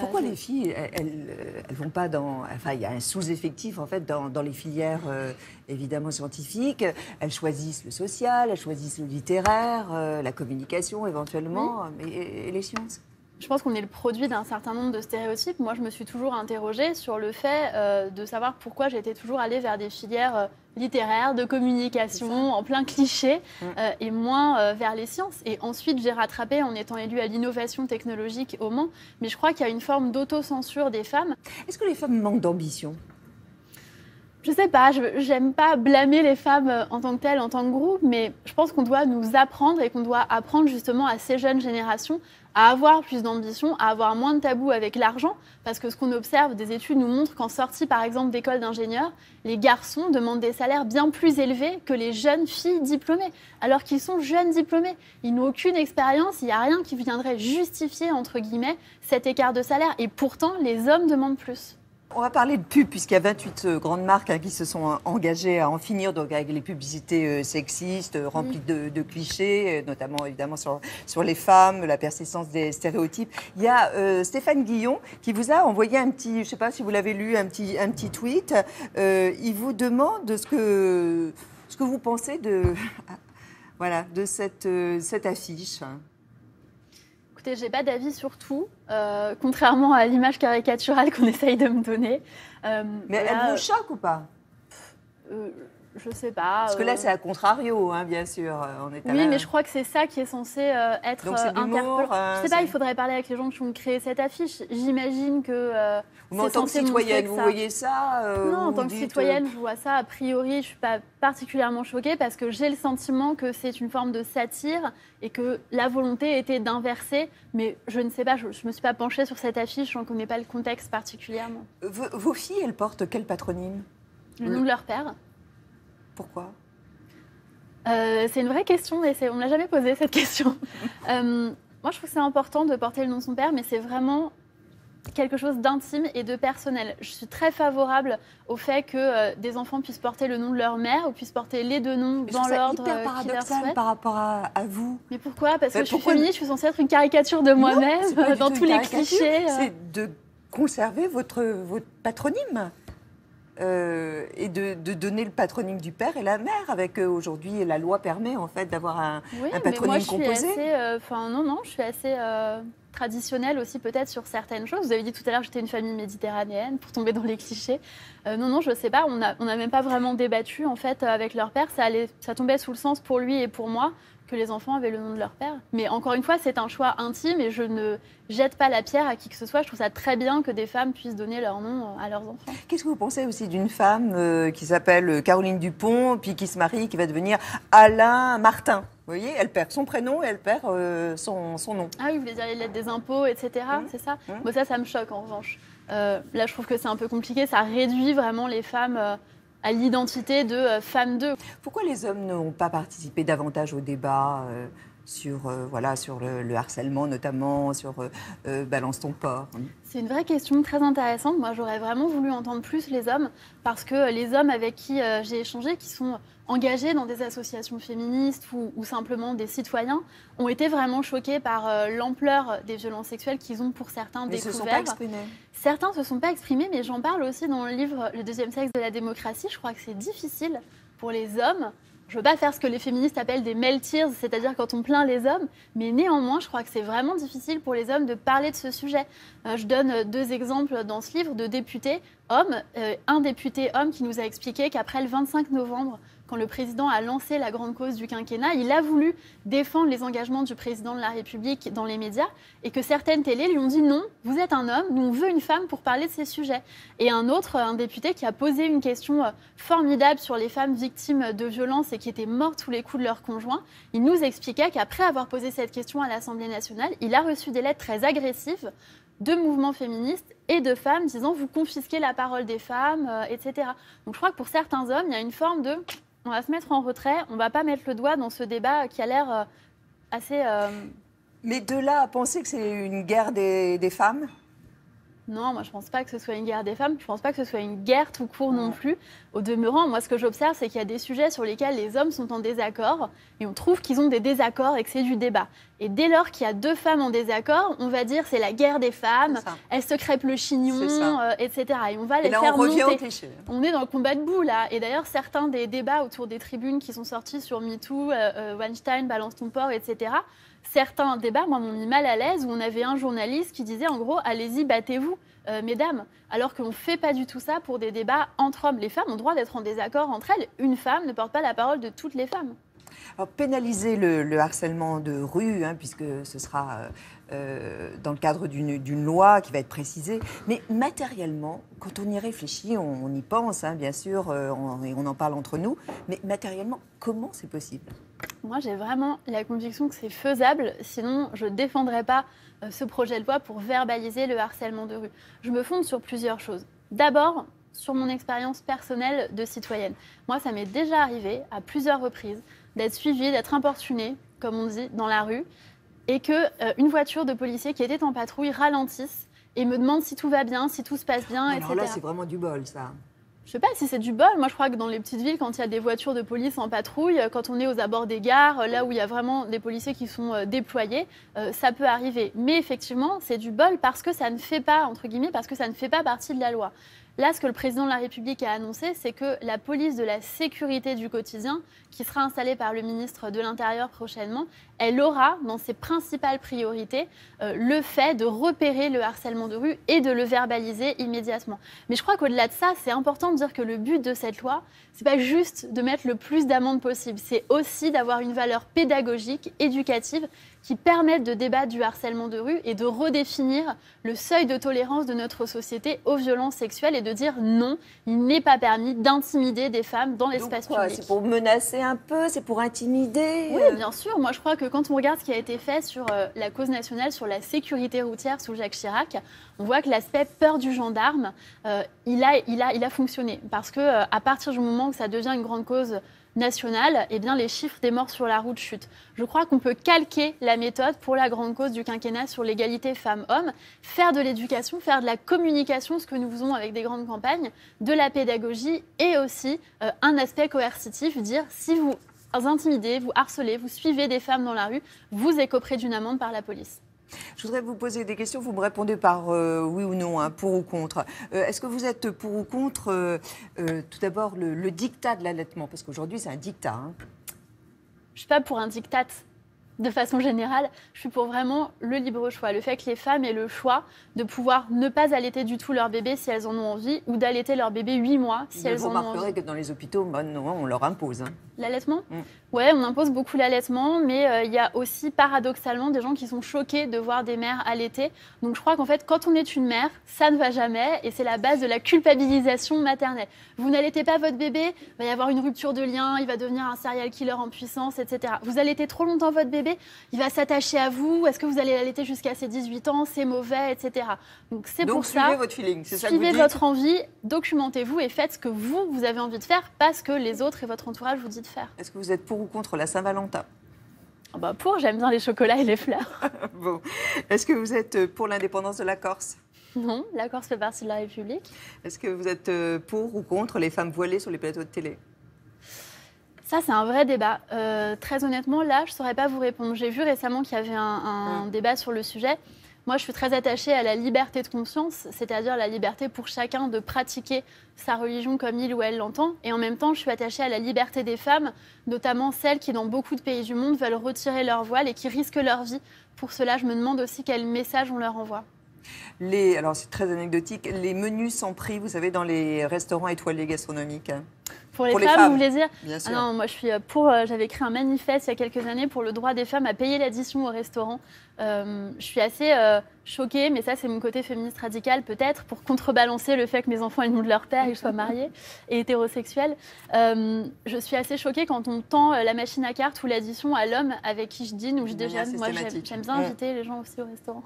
Pourquoi les filles, elles vont pas dans... Enfin, il y a un sous-effectif, en fait, dans les filières, évidemment, scientifiques. Elles choisissent le social, elles choisissent le littéraire, la communication, éventuellement, mais, et les sciences. Je pense qu'on est le produit d'un certain nombre de stéréotypes. Moi, je me suis toujours interrogée sur le fait de savoir pourquoi j'étais toujours allée vers des filières littéraires, de communication, en plein cliché, et moins vers les sciences. Et ensuite, j'ai rattrapé en étant élue à l'innovation technologique au Mans. Mais je crois qu'il y a une forme d'autocensure des femmes. Est-ce que les femmes manquent d'ambition ? Je sais pas, j'aime pas blâmer les femmes en tant que telles, en tant que groupe, mais je pense qu'on doit nous apprendre et qu'on doit apprendre justement à ces jeunes générations à avoir plus d'ambition, à avoir moins de tabous avec l'argent, parce que ce qu'on observe, des études nous montrent qu'en sortie par exemple d'école d'ingénieurs, les garçons demandent des salaires bien plus élevés que les jeunes filles diplômées, alors qu'ils sont jeunes diplômés. Ils n'ont aucune expérience, il n'y a rien qui viendrait justifier, entre guillemets, cet écart de salaire, et pourtant les hommes demandent plus. On va parler de pub, puisqu'il y a 28 grandes marques qui se sont engagées à en finir donc, avec les publicités sexistes, remplies de clichés, notamment évidemment sur les femmes, la persistance des stéréotypes. Il y a Stéphane Guillon qui vous a envoyé un petit, je ne sais pas si vous l'avez lu, un petit tweet. Il vous demande ce que vous pensez de cette affiche. Écoutez, j'ai pas d'avis sur tout, contrairement à l'image caricaturale qu'on essaye de me donner. Mais elle vous choque ou pas ? Je sais pas. Parce que là, c'est à contrario, hein, bien sûr. Oui, mais je crois que c'est ça qui est censé être interpellant. Je sais pas, il faudrait parler avec les gens qui ont créé cette affiche. J'imagine que mais en tant que citoyenne, vous voyez ça Non, en tant que citoyenne, je vois ça. A priori, je suis pas particulièrement choquée parce que j'ai le sentiment que c'est une forme de satire et que la volonté était d'inverser. Mais je ne sais pas, je me suis pas penchée sur cette affiche, je ne connais pas le contexte particulièrement. Vos filles, elles portent quel patronyme ? Le nom de leur père. Pourquoi ? C'est une vraie question et on ne l'a jamais posée, cette question. Moi, je trouve que c'est important de porter le nom de son père, mais c'est vraiment quelque chose d'intime et de personnel. Je suis très favorable au fait que des enfants puissent porter le nom de leur mère ou puissent porter les deux noms dans l'ordre qu'ils leur souhaitent. C'est hyper paradoxal par rapport à vous. Mais pourquoi ? Parce que je suis féministe, je suis censée être une caricature de moi-même, dans tous les clichés. C'est de conserver votre patronyme. Et de donner le patronyme du père et la mère. Avec aujourd'hui, la loi permet en fait d'avoir un patronyme composé. Je suis assez traditionnelle aussi peut-être sur certaines choses. Vous avez dit tout à l'heure que j'étais une famille méditerranéenne pour tomber dans les clichés. Non, je sais pas. On n'a même pas vraiment débattu en fait avec leur père. Ça tombait sous le sens pour lui et pour moi que les enfants avaient le nom de leur père. Mais encore une fois, c'est un choix intime et je ne jette pas la pierre à qui que ce soit. Je trouve ça très bien que des femmes puissent donner leur nom à leurs enfants. Qu'est-ce que vous pensez aussi d'une femme qui s'appelle Caroline Dupont, puis qui se marie, qui va devenir Alain Martin ? Vous voyez, elle perd son prénom et elle perd son nom. Ah oui, vous voulez dire les lettres des impôts, etc. C'est ça ? Bon, ça me choque en revanche. Là, je trouve que c'est un peu compliqué. Ça réduit vraiment les femmes à l'identité de femme d'eux. Pourquoi les hommes n'ont pas participé davantage au débat sur le harcèlement, notamment sur Balance ton porc ? C'est une vraie question très intéressante. Moi, j'aurais vraiment voulu entendre plus les hommes parce que les hommes avec qui j'ai échangé, qui sont engagés dans des associations féministes ou simplement des citoyens, ont été vraiment choqués par l'ampleur des violences sexuelles qu'ils ont pour certains découvertes. Ils ne se sont pas exprimés. Certains ne se sont pas exprimés, mais j'en parle aussi dans le livre « Le deuxième sexe de la démocratie ». Je crois que c'est difficile pour les hommes. Je ne veux pas faire ce que les féministes appellent des male tears, c'est-à-dire quand on plaint les hommes, mais néanmoins, je crois que c'est vraiment difficile pour les hommes de parler de ce sujet. Je donne 2 exemples dans ce livre de députés hommes. Un député homme qui nous a expliqué qu'après le 25 novembre, quand le président a lancé la grande cause du quinquennat, il a voulu défendre les engagements du président de la République dans les médias et que certaines télés lui ont dit non, vous êtes un homme, nous on veut une femme pour parler de ces sujets. Et un député qui a posé une question formidable sur les femmes victimes de violences et qui étaient mortes sous les coups de leur conjoint, il nous expliquait qu'après avoir posé cette question à l'Assemblée nationale, il a reçu des lettres très agressives de mouvements féministes et de femmes disant vous confisquez la parole des femmes, etc. Donc je crois que pour certains hommes, il y a une forme de on va se mettre en retrait, on ne va pas mettre le doigt dans ce débat qui a l'air assez... Mais de là à penser que c'est une guerre des femmes ? Non, moi je pense pas que ce soit une guerre des femmes, je pense pas que ce soit une guerre tout court non plus. Au demeurant, moi ce que j'observe, c'est qu'il y a des sujets sur lesquels les hommes sont en désaccord et on trouve qu'ils ont des désaccords et que c'est du débat. Et dès lors qu'il y a deux femmes en désaccord, on va dire c'est la guerre des femmes, elles se crêpent le chignon, etc. Et on va les faire monter. Au cliché. On est dans le combat de boue là. Et d'ailleurs, certains des débats autour des tribunes qui sont sortis sur MeToo, Weinstein, Balance ton porc, etc., certains débats, moi, m'ont mis mal à l'aise, où on avait un journaliste qui disait, en gros, allez-y, battez-vous, mesdames. Alors qu'on ne fait pas du tout ça pour des débats entre hommes. Les femmes ont le droit d'être en désaccord entre elles. Une femme ne porte pas la parole de toutes les femmes. Alors, pénaliser le harcèlement de rue, puisque ce sera dans le cadre d'une loi qui va être précisée. Mais matériellement, quand on y réfléchit, on y pense, bien sûr, et on en parle entre nous. Mais matériellement, comment c'est possible ? Moi, j'ai vraiment la conviction que c'est faisable. Sinon, je ne défendrais pas ce projet de loi pour verbaliser le harcèlement de rue. Je me fonde sur plusieurs choses. D'abord, sur mon expérience personnelle de citoyenne. Moi, ça m'est déjà arrivé à plusieurs reprises d'être suivie, d'être importunée, comme on dit, dans la rue, et qu'une voiture de policier qui était en patrouille ralentisse et me demande si tout va bien, si tout se passe bien, etc. Alors là, c'est vraiment du bol, ça. Je ne sais pas si c'est du bol. Moi, je crois que dans les petites villes, quand il y a des voitures de police en patrouille, quand on est aux abords des gares, là où il y a vraiment des policiers qui sont déployés, ça peut arriver. Mais effectivement, c'est du bol parce que ça ne fait pas, entre guillemets, parce que ça ne fait pas partie de la loi. Là, ce que le président de la République a annoncé, c'est que la police de la sécurité du quotidien, qui sera installée par le ministre de l'Intérieur prochainement, elle aura dans ses principales priorités le fait de repérer le harcèlement de rue et de le verbaliser immédiatement. Mais je crois qu'au-delà de ça, c'est important de dire que le but de cette loi, c'est pas juste de mettre le plus d'amendes possible, c'est aussi d'avoir une valeur pédagogique, éducative, qui permettent de débattre du harcèlement de rue et de redéfinir le seuil de tolérance de notre société aux violences sexuelles et de dire non, il n'est pas permis d'intimider des femmes dans l'espace public. C'est pour menacer un peu, c'est pour intimider Oui, bien sûr. Moi, je crois que quand on regarde ce qui a été fait sur la cause nationale, sur la sécurité routière sous Jacques Chirac, on voit que l'aspect peur du gendarme, il a fonctionné. Parce qu'à partir du moment où ça devient une grande cause nationale, eh bien, les chiffres des morts sur la route chutent. Je crois qu'on peut calquer la méthode pour la grande cause du quinquennat sur l'égalité femmes-hommes, faire de l'éducation, faire de la communication, ce que nous faisons avec des grandes campagnes, de la pédagogie et aussi un aspect coercitif, dire si vous intimidez, vous harcelez, vous suivez des femmes dans la rue, vous écoperez d'une amende par la police. Je voudrais vous poser des questions, vous me répondez par oui ou non, pour ou contre. Est-ce que vous êtes pour ou contre, tout d'abord, le diktat de l'allaitement ? Parce qu'aujourd'hui, c'est un diktat. Je ne suis pas pour un diktat de façon générale. Je suis pour vraiment le libre choix. Le fait que les femmes aient le choix de pouvoir ne pas allaiter du tout leur bébé si elles en ont envie ou d'allaiter leur bébé 8 mois si elles en ont envie. Vous remarquerez que dans les hôpitaux, on leur impose. L'allaitement ? Oui, on impose beaucoup l'allaitement, mais il y a aussi paradoxalement des gens qui sont choqués de voir des mères allaiter. Donc je crois qu'en fait, quand on est une mère, ça ne va jamais et c'est la base de la culpabilisation maternelle. Vous n'allaitez pas votre bébé, il va y avoir une rupture de lien, il va devenir un serial killer en puissance, etc. Vous allaitez trop longtemps votre bébé, il va s'attacher à vous, est-ce que vous allez l'allaiter jusqu'à ses 18 ans, c'est mauvais, etc. Donc c'est pour ça, suivez votre feeling, c'est ça que vous dites ? Suivez votre envie, documentez-vous et faites ce que vous avez envie de faire, pas ce que les autres et votre entourage vous disent de faire. Est-ce que vous êtes pour ou contre la Saint-Valentin ? Pour, j'aime bien les chocolats et les fleurs. Bon. Est-ce que vous êtes pour l'indépendance de la Corse ? Non, la Corse fait partie de la République. Est-ce que vous êtes pour ou contre les femmes voilées sur les plateaux de télé ? Ça, c'est un vrai débat. Très honnêtement, là, je ne saurais pas vous répondre. J'ai vu récemment qu'il y avait un débat sur le sujet. Moi, je suis très attachée à la liberté de conscience, c'est-à-dire la liberté pour chacun de pratiquer sa religion comme il ou elle l'entend. Et en même temps, je suis attachée à la liberté des femmes, notamment celles qui, dans beaucoup de pays du monde, veulent retirer leur voile et qui risquent leur vie. Pour cela, je me demande aussi quel message on leur envoie. Alors, c'est très anecdotique, les menus sans prix, vous savez, dans les restaurants étoilés gastronomiques. Pour les femmes, vous voulez dire ? Bien sûr. Non, moi je suis pour. J'avais écrit un manifeste il y a quelques années pour le droit des femmes à payer l'addition au restaurant. Je suis assez choquée, mais ça c'est mon côté féministe radical peut-être, pour contrebalancer le fait que mes enfants aient le nom de leur père et que je sois mariée et hétérosexuelle. Je suis assez choquée quand on tend la machine à cartes ou l'addition à l'homme avec qui je dîne ou je déjeune. Moi j'aime bien inviter les gens aussi au restaurant.